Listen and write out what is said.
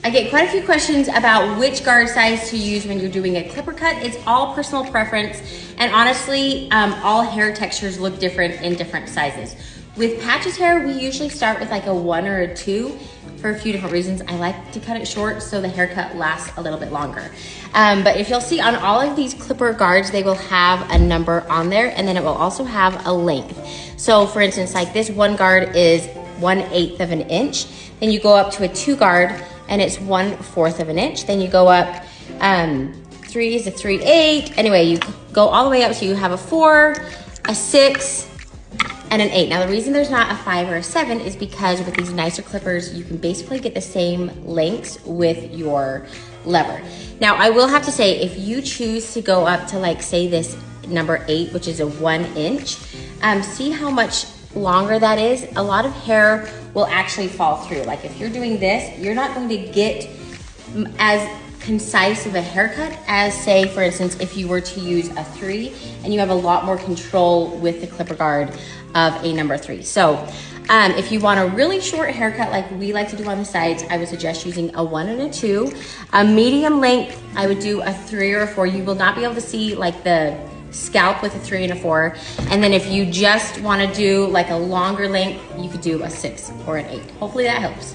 I get quite a few questions about which guard size to use when you're doing a clipper cut. It's all personal preference, and honestly, all hair textures look different in different sizes. With Patch's hair, we usually start with like a 1 or a 2 for a few different reasons. I like to cut it short so the haircut lasts a little bit longer. But if you'll see on all of these clipper guards, they will have a number on there, and then it will also have a length. So for instance, like this one guard is 1/8 of an inch. Then you go up to a 2 guard, and it's 1/4 of an inch. Then you go up, 3 is a 3/8. Anyway, you go all the way up to you have a 4, a 6, and an 8. Now the reason there's not a 5 or a 7 is because with these nicer clippers, you can basically get the same lengths with your lever. Now I will have to say, if you choose to go up to like say this number 8, which is a 1 inch, see how much longer that is. A lot of hair will actually fall through. Like if you're doing this, you're not going to get as concise of a haircut as, say, for instance, if you were to use a 3, and you have a lot more control with the clipper guard of a number 3. So if you want a really short haircut like we like to do on the sides, I would suggest using a 1 and a 2. A medium length, I would do a 3 or a 4. You will not be able to see like the scalp with a 3 and a 4. And then if you just want to do like a longer length, you could do a 6 or an 8. Hopefully that helps.